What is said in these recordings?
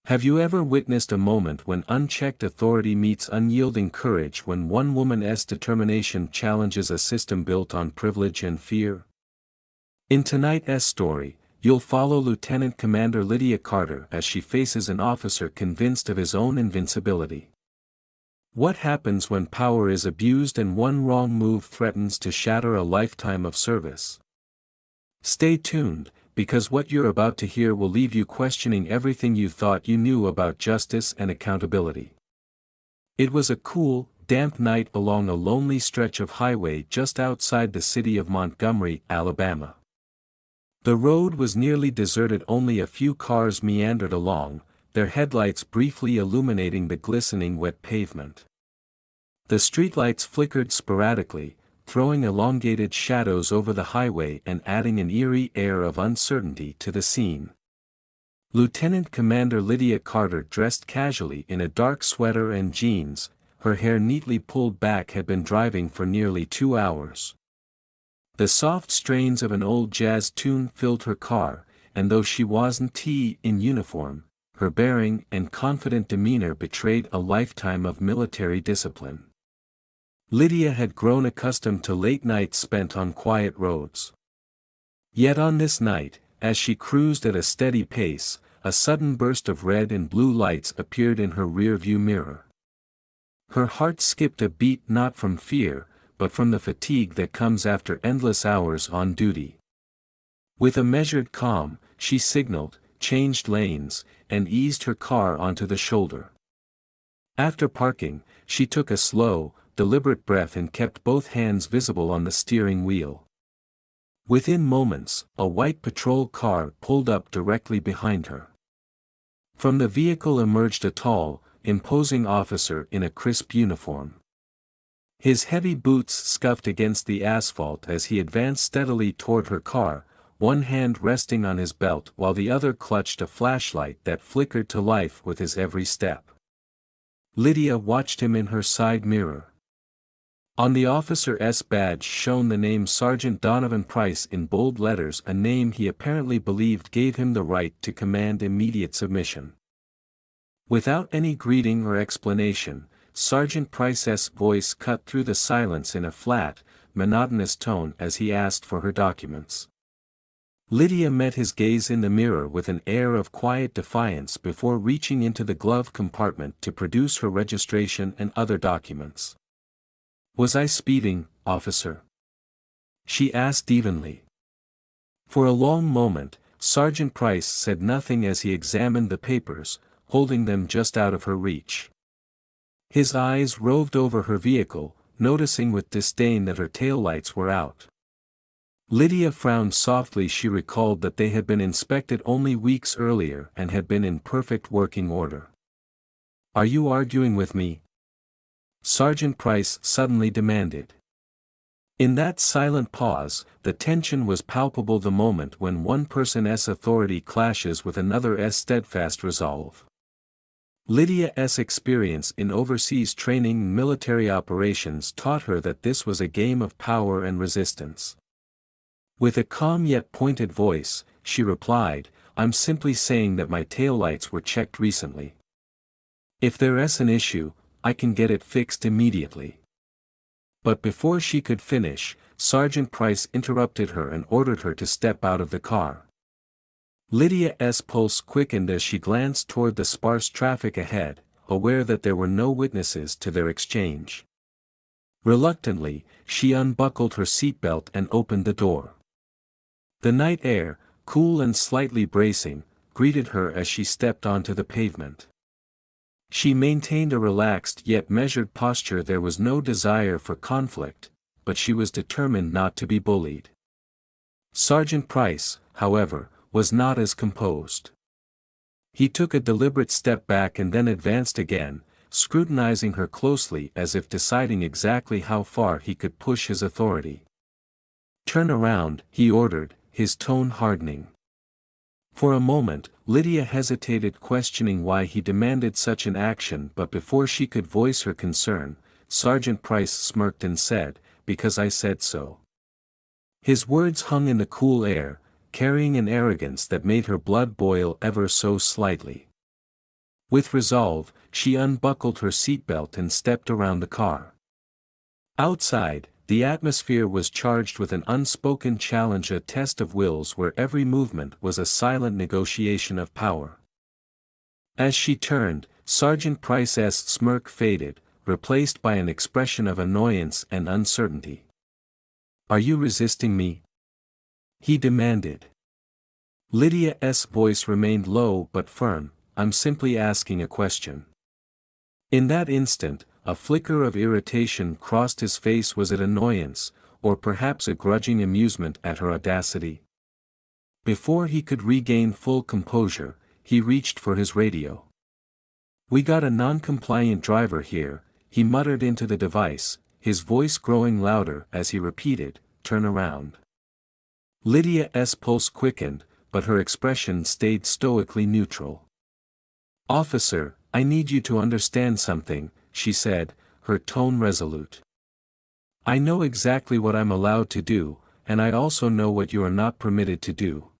Have you ever witnessed a moment when unchecked authority meets unyielding courage, when one woman's determination challenges a system built on privilege and fear? In tonight's story, you'll follow Lieutenant Commander Lydia Carter as she faces an officer convinced of his own invincibility. What happens when power is abused and one wrong move threatens to shatter a lifetime of service? Stay tuned, because what you're about to hear will leave you questioning everything you thought you knew about justice and accountability. It was a cool, damp night along a lonely stretch of highway just outside the city of Montgomery, Alabama. The road was nearly deserted, only a few cars meandered along, their headlights briefly illuminating the glistening wet pavement. The streetlights flickered sporadically, throwing elongated shadows over the highway and adding an eerie air of uncertainty to the scene. Lieutenant Commander Lydia Carter, dressed casually in a dark sweater and jeans, her hair neatly pulled back, had been driving for nearly 2 hours. The soft strains of an old jazz tune filled her car, and though she wasn't in uniform, her bearing and confident demeanor betrayed a lifetime of military discipline. Lydia had grown accustomed to late nights spent on quiet roads. Yet on this night, as she cruised at a steady pace, a sudden burst of red and blue lights appeared in her rearview mirror. Her heart skipped a beat, not from fear, but from the fatigue that comes after endless hours on duty. With a measured calm, she signaled, changed lanes, and eased her car onto the shoulder. After parking, she took a slow, deliberate breath and kept both hands visible on the steering wheel. Within moments, a white patrol car pulled up directly behind her. From the vehicle emerged a tall, imposing officer in a crisp uniform. His heavy boots scuffed against the asphalt as he advanced steadily toward her car, one hand resting on his belt while the other clutched a flashlight that flickered to life with his every step. Lydia watched him in her side mirror. On the officer's badge shone the name Sergeant Donovan Price in bold letters, a name he apparently believed gave him the right to command immediate submission. Without any greeting or explanation, Sergeant Price's voice cut through the silence in a flat, monotonous tone as he asked for her documents. Lydia met his gaze in the mirror with an air of quiet defiance before reaching into the glove compartment to produce her registration and other documents. "Was I speeding, officer?" she asked evenly. For a long moment, Sergeant Price said nothing as he examined the papers, holding them just out of her reach. His eyes roved over her vehicle, noticing with disdain that her taillights were out. Lydia frowned softly. She recalled that they had been inspected only weeks earlier and had been in perfect working order. "Are you arguing with me?" Sergeant Price suddenly demanded. In that silent pause, the tension was palpable, the moment when one person's authority clashes with another's steadfast resolve. Lydia's experience in overseas training and military operations taught her that this was a game of power and resistance. With a calm yet pointed voice, she replied, "I'm simply saying that my taillights were checked recently. If there's an issue, I can get it fixed immediately." But before she could finish, Sergeant Price interrupted her and ordered her to step out of the car. Lydia's pulse quickened as she glanced toward the sparse traffic ahead, aware that there were no witnesses to their exchange. Reluctantly, she unbuckled her seatbelt and opened the door. The night air, cool and slightly bracing, greeted her as she stepped onto the pavement. She maintained a relaxed yet measured posture. There was no desire for conflict, but she was determined not to be bullied. Sergeant Price, however, was not as composed. He took a deliberate step back and then advanced again, scrutinizing her closely as if deciding exactly how far he could push his authority. "Turn around," he ordered, his tone hardening. For a moment, Lydia hesitated, questioning why he demanded such an action, but before she could voice her concern, Sergeant Price smirked and said, "Because I said so." His words hung in the cool air, carrying an arrogance that made her blood boil ever so slightly. With resolve, she unbuckled her seatbelt and stepped around the car. Outside, the atmosphere was charged with an unspoken challenge, a test of wills where every movement was a silent negotiation of power. As she turned, Sergeant Price's smirk faded, replaced by an expression of annoyance and uncertainty. "Are you resisting me?" he demanded. Lydia's voice remained low but firm. "I'm simply asking a question." In that instant, a flicker of irritation crossed his face. Was it annoyance, or perhaps a grudging amusement at her audacity? Before he could regain full composure, he reached for his radio. "We got a non-compliant driver here," he muttered into the device, his voice growing louder as he repeated, "Turn around." Lydia's pulse quickened, but her expression stayed stoically neutral. "Officer, I need you to understand something," she said, her tone resolute. "I know exactly what I'm allowed to do, and I also know what you are not permitted to do."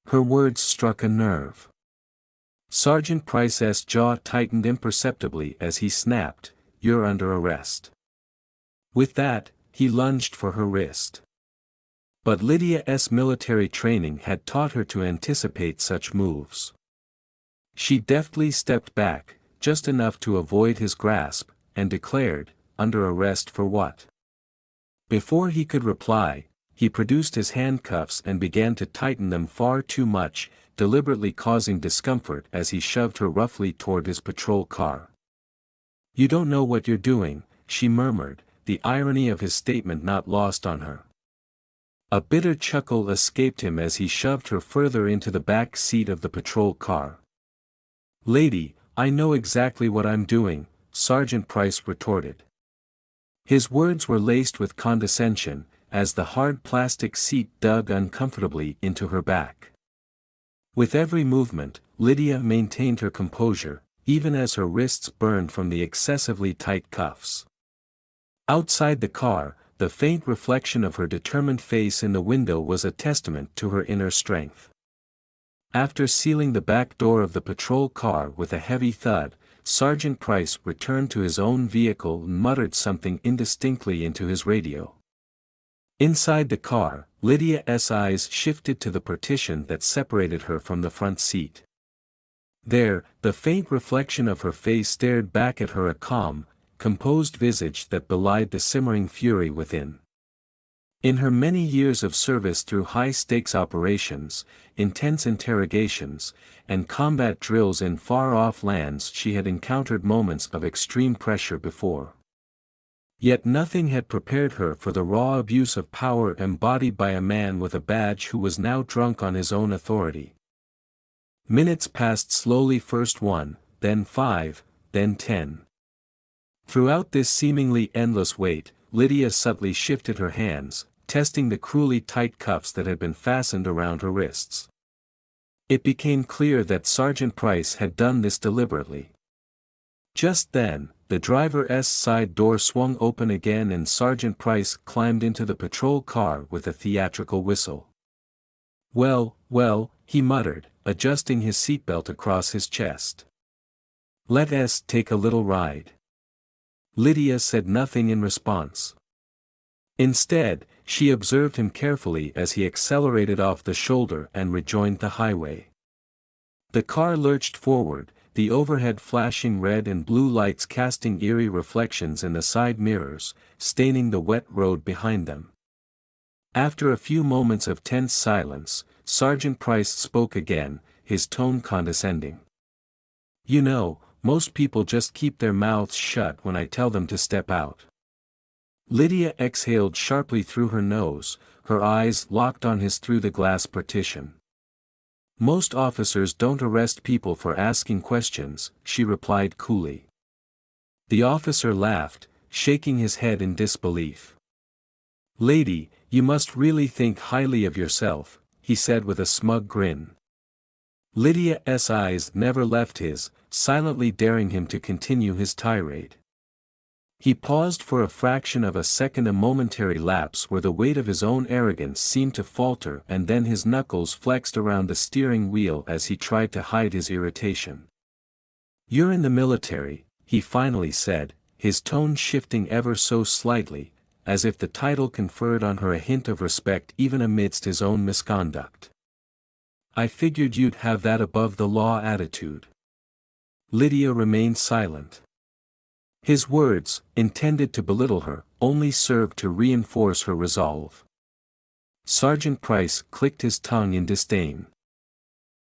Her words struck a nerve. Sergeant Price's jaw tightened imperceptibly as he snapped, "You're under arrest." With that, he lunged for her wrist. But Lydia's military training had taught her to anticipate such moves. She deftly stepped back, just enough to avoid his grasp, and declared, "Under arrest for what?" Before he could reply, he produced his handcuffs and began to tighten them far too much, deliberately causing discomfort as he shoved her roughly toward his patrol car. "You don't know what you're doing," she murmured, the irony of his statement not lost on her. A bitter chuckle escaped him as he shoved her further into the back seat of the patrol car. "Lady, I know exactly what I'm doing," Sergeant Price retorted. His words were laced with condescension, as the hard plastic seat dug uncomfortably into her back. With every movement, Lydia maintained her composure, even as her wrists burned from the excessively tight cuffs. Outside the car, the faint reflection of her determined face in the window was a testament to her inner strength. After sealing the back door of the patrol car with a heavy thud, Sergeant Price returned to his own vehicle and muttered something indistinctly into his radio. Inside the car, Lydia's eyes shifted to the partition that separated her from the front seat. There, the faint reflection of her face stared back at her, a calm, composed visage that belied the simmering fury within. In her many years of service through high-stakes operations, intense interrogations, and combat drills in far-off lands, she had encountered moments of extreme pressure before. Yet nothing had prepared her for the raw abuse of power embodied by a man with a badge who was now drunk on his own authority. Minutes passed slowly, first 1, then 5, then 10. Throughout this seemingly endless wait, Lydia subtly shifted her hands, testing the cruelly tight cuffs that had been fastened around her wrists. It became clear that Sergeant Price had done this deliberately. Just then, the driver's side door swung open again and Sergeant Price climbed into the patrol car with a theatrical whistle. "Well, well," he muttered, adjusting his seatbelt across his chest. "Let us take a little ride." Lydia said nothing in response. Instead, she observed him carefully as he accelerated off the shoulder and rejoined the highway. The car lurched forward, the overhead flashing red and blue lights casting eerie reflections in the side mirrors, staining the wet road behind them. After a few moments of tense silence, Sergeant Price spoke again, his tone condescending. "You know, most people just keep their mouths shut when I tell them to step out." Lydia exhaled sharply through her nose, her eyes locked on his through the glass partition. "Most officers don't arrest people for asking questions," she replied coolly. The officer laughed, shaking his head in disbelief. "Lady, you must really think highly of yourself," he said with a smug grin. Lydia's eyes never left his, silently daring him to continue his tirade. He paused for a fraction of a second, a momentary lapse where the weight of his own arrogance seemed to falter, and then his knuckles flexed around the steering wheel as he tried to hide his irritation. "You're in the military," he finally said, his tone shifting ever so slightly, as if the title conferred on her a hint of respect even amidst his own misconduct. "I figured you'd have that above-the-law attitude." Lydia remained silent. His words, intended to belittle her, only served to reinforce her resolve. Sergeant Price clicked his tongue in disdain.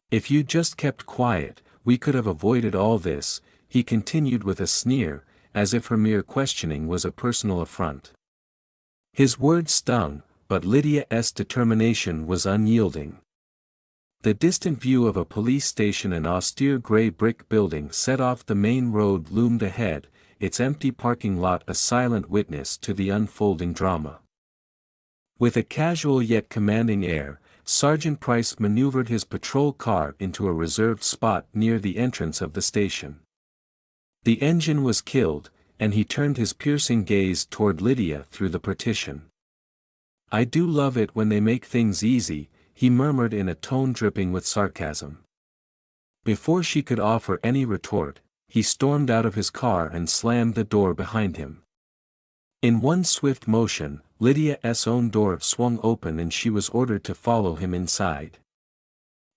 "If you'd just kept quiet, we could have avoided all this," he continued with a sneer, as if her mere questioning was a personal affront. His words stung, but Lydia's determination was unyielding. The distant view of a police station, an austere gray brick building set off the main road, loomed ahead, its empty parking lot a silent witness to the unfolding drama. With a casual yet commanding air, Sergeant Price maneuvered his patrol car into a reserved spot near the entrance of the station. The engine was killed, and he turned his piercing gaze toward Lydia through the partition. "I do love it when they make things easy," he murmured in a tone dripping with sarcasm. Before she could offer any retort, he stormed out of his car and slammed the door behind him. In one swift motion, Lydia's own door swung open and she was ordered to follow him inside.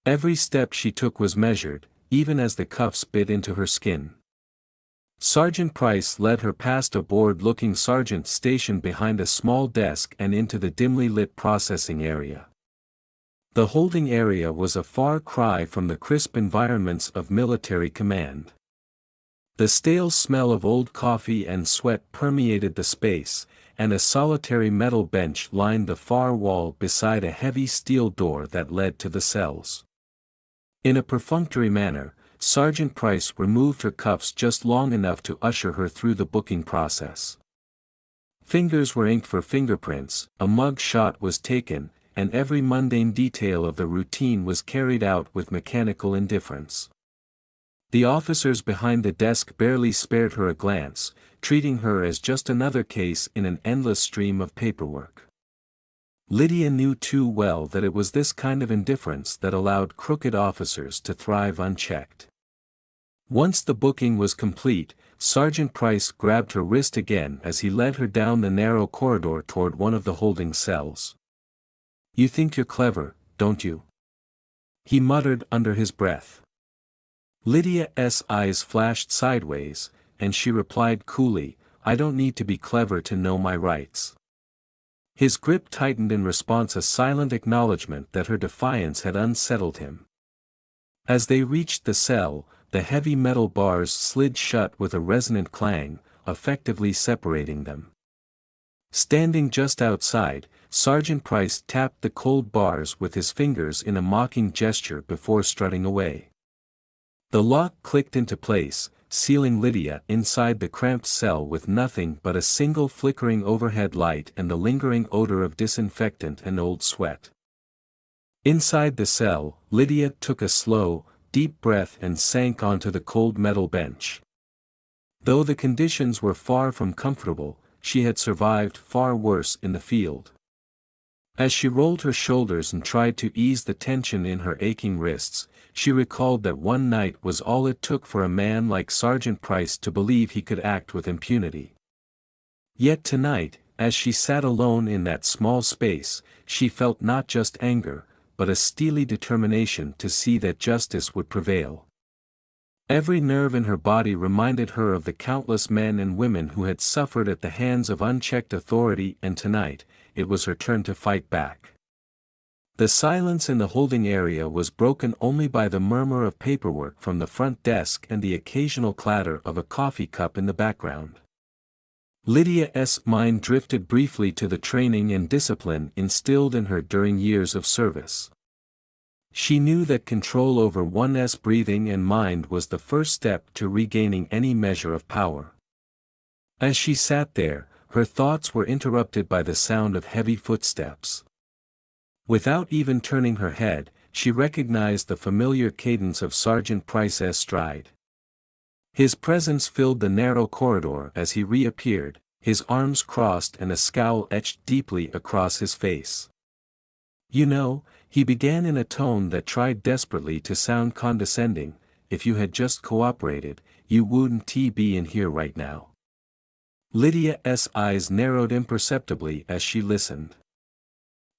Every step she took was measured, even as the cuffs bit into her skin. Sergeant Price led her past a bored-looking sergeant stationed behind a small desk and into the dimly lit processing area. The holding area was a far cry from the crisp environments of military command. The stale smell of old coffee and sweat permeated the space, and a solitary metal bench lined the far wall beside a heavy steel door that led to the cells. In a perfunctory manner, Sergeant Price removed her cuffs just long enough to usher her through the booking process. Fingers were inked for fingerprints, a mug shot was taken, and every mundane detail of the routine was carried out with mechanical indifference. The officers behind the desk barely spared her a glance, treating her as just another case in an endless stream of paperwork. Lydia knew too well that it was this kind of indifference that allowed crooked officers to thrive unchecked. Once the booking was complete, Sergeant Price grabbed her wrist again as he led her down the narrow corridor toward one of the holding cells. "You think you're clever, don't you?" he muttered under his breath. Lydia's eyes flashed sideways, and she replied coolly, "I don't need to be clever to know my rights." His grip tightened in response, a silent acknowledgement that her defiance had unsettled him. As they reached the cell, the heavy metal bars slid shut with a resonant clang, effectively separating them. Standing just outside, Sergeant Price tapped the cold bars with his fingers in a mocking gesture before strutting away. The lock clicked into place, sealing Lydia inside the cramped cell with nothing but a single flickering overhead light and the lingering odor of disinfectant and old sweat. Inside the cell, Lydia took a slow, deep breath and sank onto the cold metal bench. Though the conditions were far from comfortable, she had survived far worse in the field. As she rolled her shoulders and tried to ease the tension in her aching wrists, she recalled that one night was all it took for a man like Sergeant Price to believe he could act with impunity. Yet tonight, as she sat alone in that small space, she felt not just anger, but a steely determination to see that justice would prevail. Every nerve in her body reminded her of the countless men and women who had suffered at the hands of unchecked authority, and tonight, it was her turn to fight back. The silence in the holding area was broken only by the murmur of paperwork from the front desk and the occasional clatter of a coffee cup in the background. Lydia's mind drifted briefly to the training and discipline instilled in her during years of service. She knew that control over one's breathing and mind was the first step to regaining any measure of power. As she sat there, her thoughts were interrupted by the sound of heavy footsteps. Without even turning her head, she recognized the familiar cadence of Sergeant Price's stride. His presence filled the narrow corridor as he reappeared, his arms crossed and a scowl etched deeply across his face. "You know," he began in a tone that tried desperately to sound condescending, "if you had just cooperated, you wouldn't be in here right now." Lydia's eyes narrowed imperceptibly as she listened.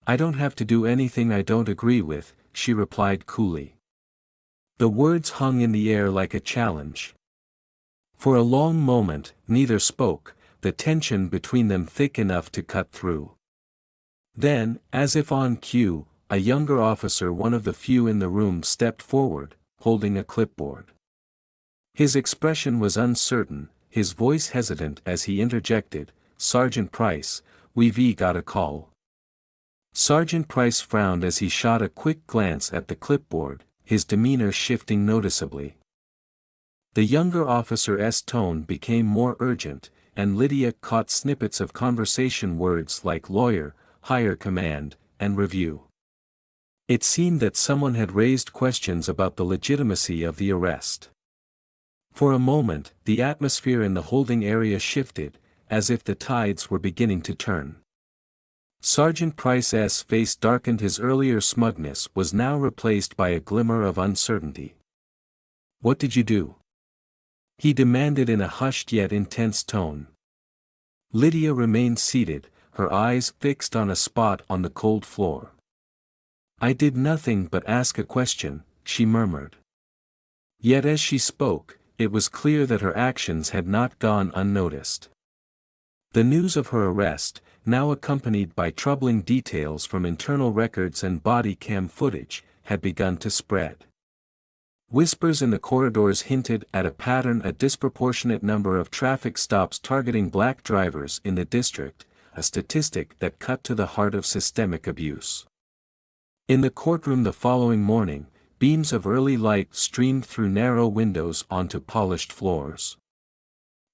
"I don't have to do anything I don't agree with," she replied coolly. The words hung in the air like a challenge. For a long moment, neither spoke, the tension between them thick enough to cut through. Then, as if on cue, a younger officer, one of the few in the room, stepped forward, holding a clipboard. His expression was uncertain, his voice hesitant as he interjected, "Sergeant Price, we've got a call." Sergeant Price frowned as he shot a quick glance at the clipboard, his demeanor shifting noticeably. The younger officer's tone became more urgent, and Lydia caught snippets of conversation words like lawyer, higher command, and review. It seemed that someone had raised questions about the legitimacy of the arrest. For a moment, the atmosphere in the holding area shifted, as if the tides were beginning to turn. Sergeant Price's face darkened, his earlier smugness was now replaced by a glimmer of uncertainty. "What did you do?" he demanded in a hushed yet intense tone. Lydia remained seated, her eyes fixed on a spot on the cold floor. "I did nothing but ask a question," she murmured. Yet as she spoke, it was clear that her actions had not gone unnoticed. The news of her arrest, now accompanied by troubling details from internal records and body cam footage, had begun to spread. Whispers in the corridors hinted at a pattern: a disproportionate number of traffic stops targeting black drivers in the district, a statistic that cut to the heart of systemic abuse. In the courtroom the following morning, beams of early light streamed through narrow windows onto polished floors.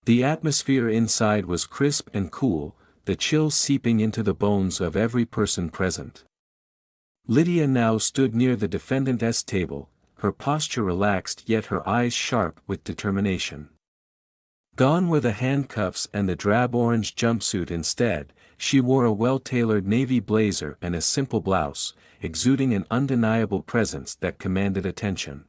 The atmosphere inside was crisp and cool, the chill seeping into the bones of every person present. Lydia now stood near the defendant's table, her posture relaxed yet her eyes sharp with determination. Gone were the handcuffs and the drab orange jumpsuit. Instead, she wore a well-tailored navy blazer and a simple blouse, exuding an undeniable presence that commanded attention.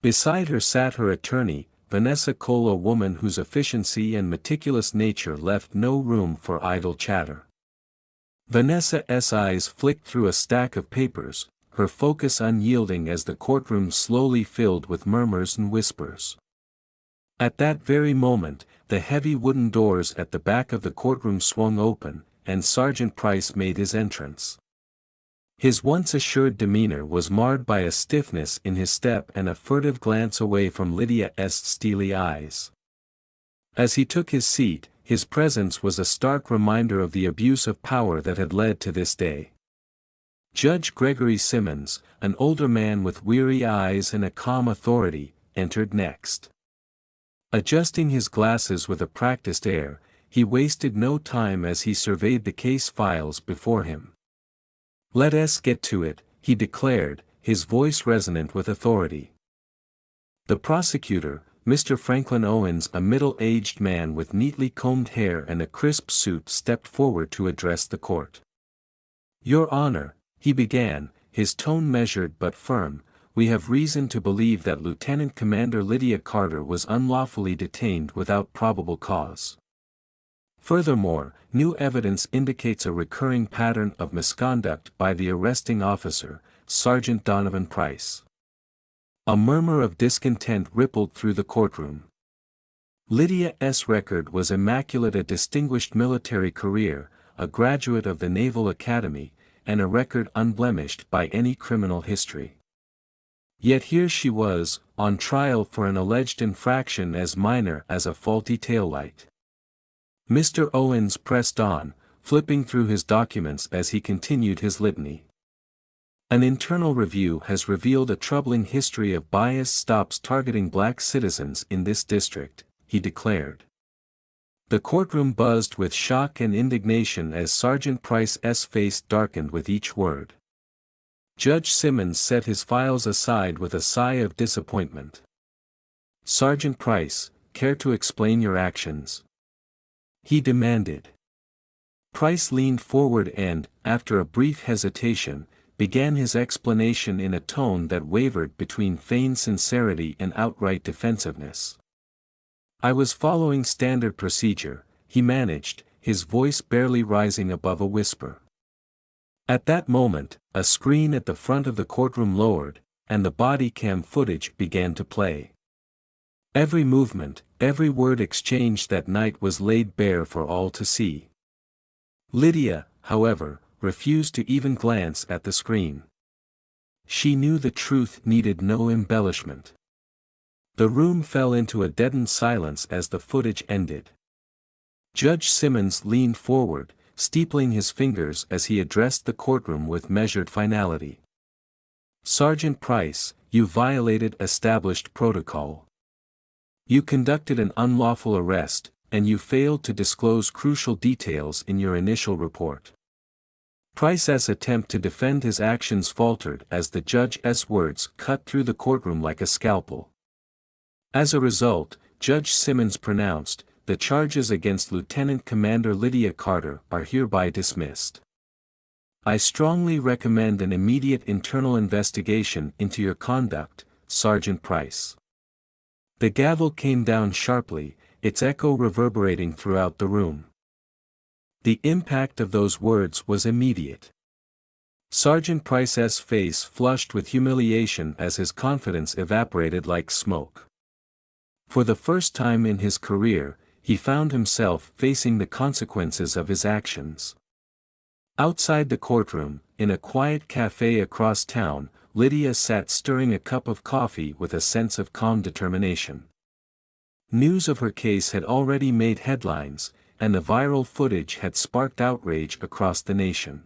Beside her sat her attorney, Vanessa Cole, a woman whose efficiency and meticulous nature left no room for idle chatter. Vanessa's eyes flicked through a stack of papers, her focus unyielding as the courtroom slowly filled with murmurs and whispers. At that very moment, the heavy wooden doors at the back of the courtroom swung open, and Sergeant Price made his entrance. His once assured demeanor was marred by a stiffness in his step and a furtive glance away from Lydia's steely eyes. As he took his seat, his presence was a stark reminder of the abuse of power that had led to this day. Judge Gregory Simmons, an older man with weary eyes and a calm authority, entered next. Adjusting his glasses with a practiced air, he wasted no time as he surveyed the case files before him. "Let us get to it," he declared, his voice resonant with authority. The prosecutor, Mr. Franklin Owens, a middle-aged man with neatly combed hair and a crisp suit, stepped forward to address the court. "Your Honor," he began, his tone measured but firm, "we have reason to believe that Lieutenant Commander Lydia Carter was unlawfully detained without probable cause. Furthermore, new evidence indicates a recurring pattern of misconduct by the arresting officer, Sergeant Donovan Price." A murmur of discontent rippled through the courtroom. Lydia's record was immaculate: a distinguished military career, a graduate of the Naval Academy, and a record unblemished by any criminal history. Yet here she was, on trial for an alleged infraction as minor as a faulty taillight. Mr. Owens pressed on, flipping through his documents as he continued his litany. "An internal review has revealed a troubling history of biased stops targeting black citizens in this district," he declared. The courtroom buzzed with shock and indignation as Sergeant Price's face darkened with each word. Judge Simmons set his files aside with a sigh of disappointment. "Sergeant Price, care to explain your actions?" he demanded. Price leaned forward and, after a brief hesitation, began his explanation in a tone that wavered between feigned sincerity and outright defensiveness. "I was following standard procedure," he managed, his voice barely rising above a whisper. At that moment, a screen at the front of the courtroom lowered, and the body cam footage began to play. Every movement, every word exchanged that night was laid bare for all to see. Lydia, however, refused to even glance at the screen. She knew the truth needed no embellishment. The room fell into a deadened silence as the footage ended. Judge Simmons leaned forward, steepling his fingers as he addressed the courtroom with measured finality. "Sergeant Price, you violated established protocol. You conducted an unlawful arrest, and you failed to disclose crucial details in your initial report." Price's attempt to defend his actions faltered as the judge's words cut through the courtroom like a scalpel. As a result, Judge Simmons pronounced, "The charges against Lieutenant Commander Lydia Carter are hereby dismissed. I strongly recommend an immediate internal investigation into your conduct, Sergeant Price." The gavel came down sharply, its echo reverberating throughout the room. The impact of those words was immediate. Sergeant Price's face flushed with humiliation as his confidence evaporated like smoke. For the first time in his career, he found himself facing the consequences of his actions. Outside the courtroom, in a quiet cafe across town, Lydia sat stirring a cup of coffee with a sense of calm determination. News of her case had already made headlines, and the viral footage had sparked outrage across the nation.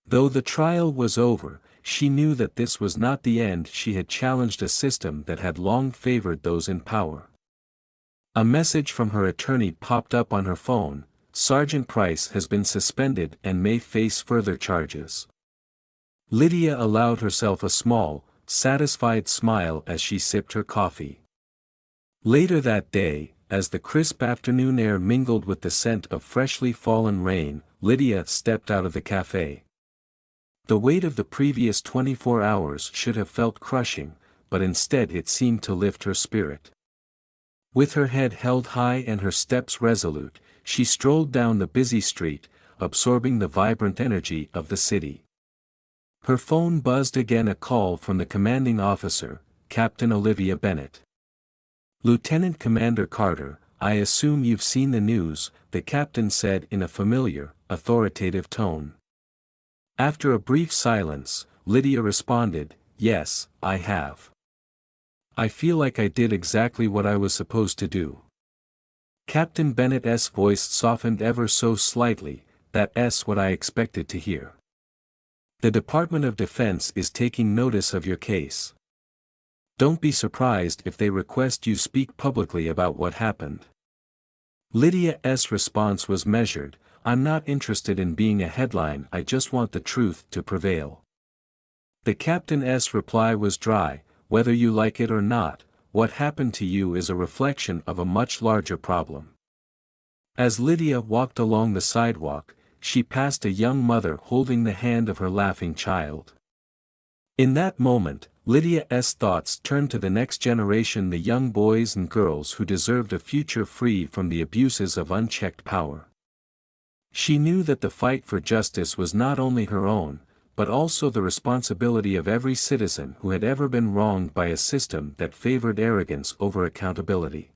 Though the trial was over, she knew that this was not the end. She had challenged a system that had long favored those in power. A message from her attorney popped up on her phone: "Sergeant Price has been suspended and may face further charges." Lydia allowed herself a small, satisfied smile as she sipped her coffee. Later that day, as the crisp afternoon air mingled with the scent of freshly fallen rain, Lydia stepped out of the cafe. The weight of the previous 24 hours should have felt crushing, but instead it seemed to lift her spirit. With her head held high and her steps resolute, she strolled down the busy street, absorbing the vibrant energy of the city. Her phone buzzed again, a call from the commanding officer, Captain Olivia Bennett. "Lieutenant Commander Carter, I assume you've seen the news," the captain said in a familiar, authoritative tone. After a brief silence, Lydia responded, "Yes, I have. I feel like I did exactly what I was supposed to do." Captain Bennett's voice softened ever so slightly. "That's what I expected to hear. The Department of Defense is taking notice of your case. Don't be surprised if they request you speak publicly about what happened." Lydia's response was measured. "I'm not interested in being a headline, I just want the truth to prevail." The captain's reply was dry: "Whether you like it or not, what happened to you is a reflection of a much larger problem." As Lydia walked along the sidewalk, she passed a young mother holding the hand of her laughing child. In that moment, Lydia's thoughts turned to the next generation, the young boys and girls who deserved a future free from the abuses of unchecked power. She knew that the fight for justice was not only her own, but also the responsibility of every citizen who had ever been wronged by a system that favored arrogance over accountability.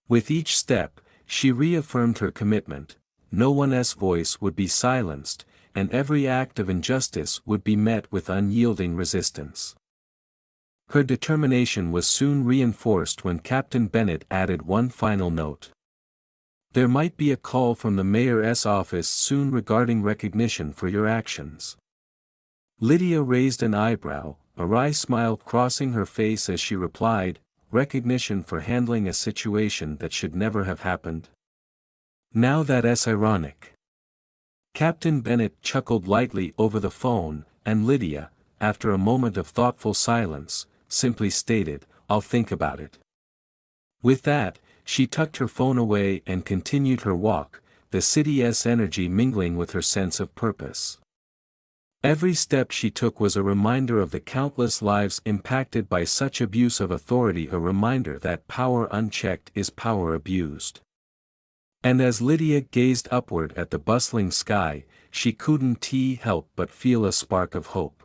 With each step, she reaffirmed her commitment: no one's voice would be silenced, and every act of injustice would be met with unyielding resistance. Her determination was soon reinforced when Captain Bennett added one final note. "There might be a call from the mayor's office soon regarding recognition for your actions." Lydia raised an eyebrow, a wry smile crossing her face as she replied, "Recognition for handling a situation that should never have happened? Now that's ironic." Captain Bennett chuckled lightly over the phone, and Lydia, after a moment of thoughtful silence, simply stated, "I'll think about it." With that, she tucked her phone away and continued her walk, the city's energy mingling with her sense of purpose. Every step she took was a reminder of the countless lives impacted by such abuse of authority, a reminder that power unchecked is power abused. And as Lydia gazed upward at the bustling sky, she couldn't help but feel a spark of hope.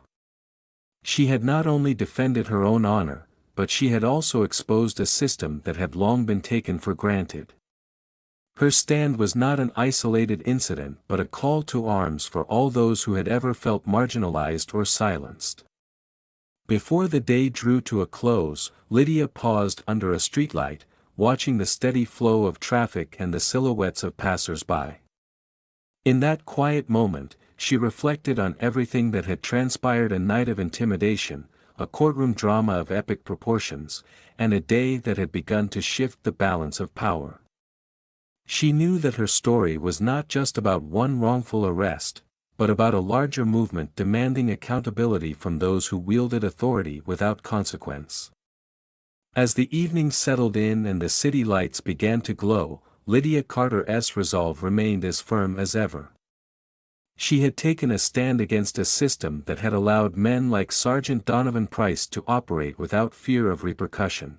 She had not only defended her own honor, but she had also exposed a system that had long been taken for granted. Her stand was not an isolated incident but a call to arms for all those who had ever felt marginalized or silenced. Before the day drew to a close, Lydia paused under a streetlight, watching the steady flow of traffic and the silhouettes of passers-by. In that quiet moment, she reflected on everything that had transpired: a night of intimidation, a courtroom drama of epic proportions, and a day that had begun to shift the balance of power. She knew that her story was not just about one wrongful arrest, but about a larger movement demanding accountability from those who wielded authority without consequence. As the evening settled in and the city lights began to glow, Lydia Carter's resolve remained as firm as ever. She had taken a stand against a system that had allowed men like Sergeant Donovan Price to operate without fear of repercussion.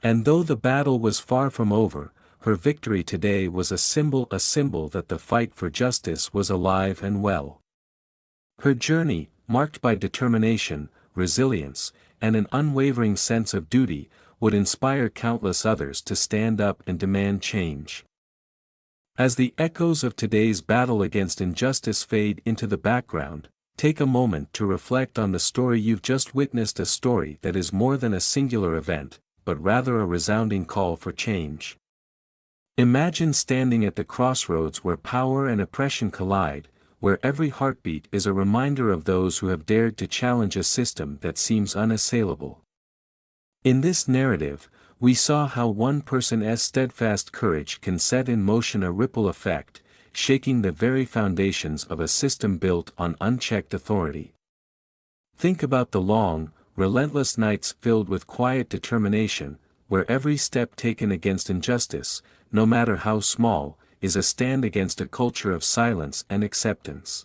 And though the battle was far from over, her victory today was a symbol that the fight for justice was alive and well. Her journey, marked by determination, resilience, and an unwavering sense of duty, would inspire countless others to stand up and demand change. As the echoes of today's battle against injustice fade into the background, take a moment to reflect on the story you've just witnessed, a story that is more than a singular event, but rather a resounding call for change. Imagine standing at the crossroads where power and oppression collide, where every heartbeat is a reminder of those who have dared to challenge a system that seems unassailable. In this narrative, we saw how one person's steadfast courage can set in motion a ripple effect, shaking the very foundations of a system built on unchecked authority. Think about the long, relentless nights filled with quiet determination, where every step taken against injustice, no matter how small, is a stand against a culture of silence and acceptance.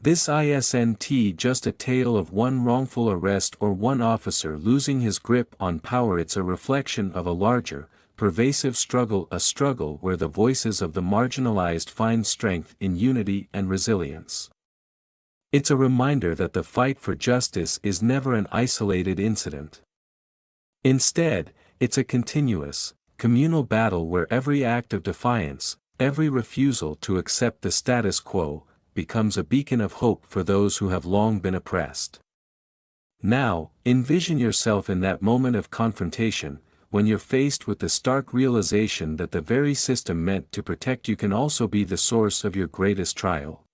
This isn't just a tale of one wrongful arrest or one officer losing his grip on power. It's a reflection of a larger, pervasive struggle, a struggle where the voices of the marginalized find strength in unity and resilience. It's a reminder that the fight for justice is never an isolated incident. Instead, it's a continuous, communal battle where every act of defiance, every refusal to accept the status quo, becomes a beacon of hope for those who have long been oppressed. Now, envision yourself in that moment of confrontation, when you're faced with the stark realization that the very system meant to protect you can also be the source of your greatest trial.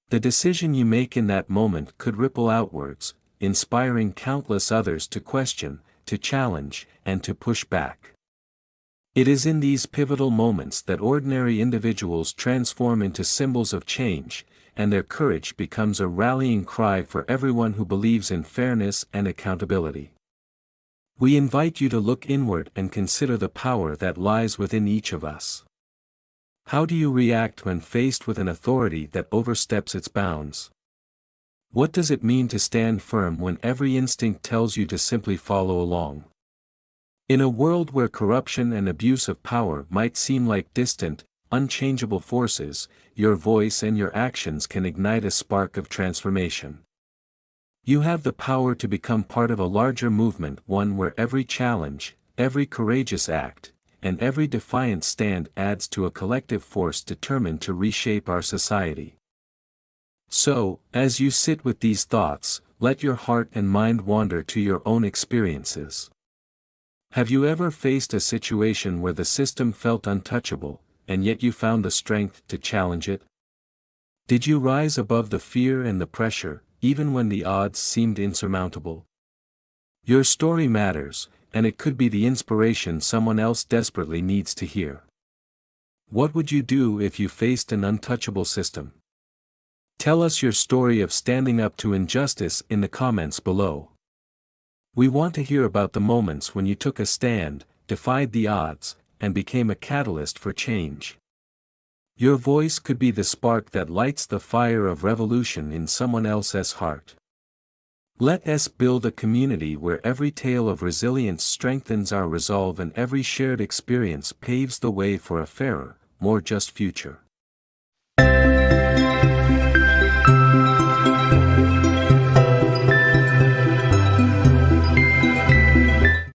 The decision you make in that moment could ripple outwards, inspiring countless others to question, to challenge, and to push back. It is in these pivotal moments that ordinary individuals transform into symbols of change, and their courage becomes a rallying cry for everyone who believes in fairness and accountability. We invite you to look inward and consider the power that lies within each of us. How do you react when faced with an authority that oversteps its bounds? What does it mean to stand firm when every instinct tells you to simply follow along? In a world where corruption and abuse of power might seem like distant, unchangeable forces, your voice and your actions can ignite a spark of transformation. You have the power to become part of a larger movement, one where every challenge, every courageous act, and every defiant stand adds to a collective force determined to reshape our society. So, as you sit with these thoughts, let your heart and mind wander to your own experiences. Have you ever faced a situation where the system felt untouchable, and yet you found the strength to challenge it? Did you rise above the fear and the pressure, even when the odds seemed insurmountable? Your story matters, and it could be the inspiration someone else desperately needs to hear. What would you do if you faced an untouchable system? Tell us your story of standing up to injustice in the comments below. We want to hear about the moments when you took a stand, defied the odds, and became a catalyst for change. Your voice could be the spark that lights the fire of revolution in someone else's heart. Let us build a community where every tale of resilience strengthens our resolve and every shared experience paves the way for a fairer, more just future.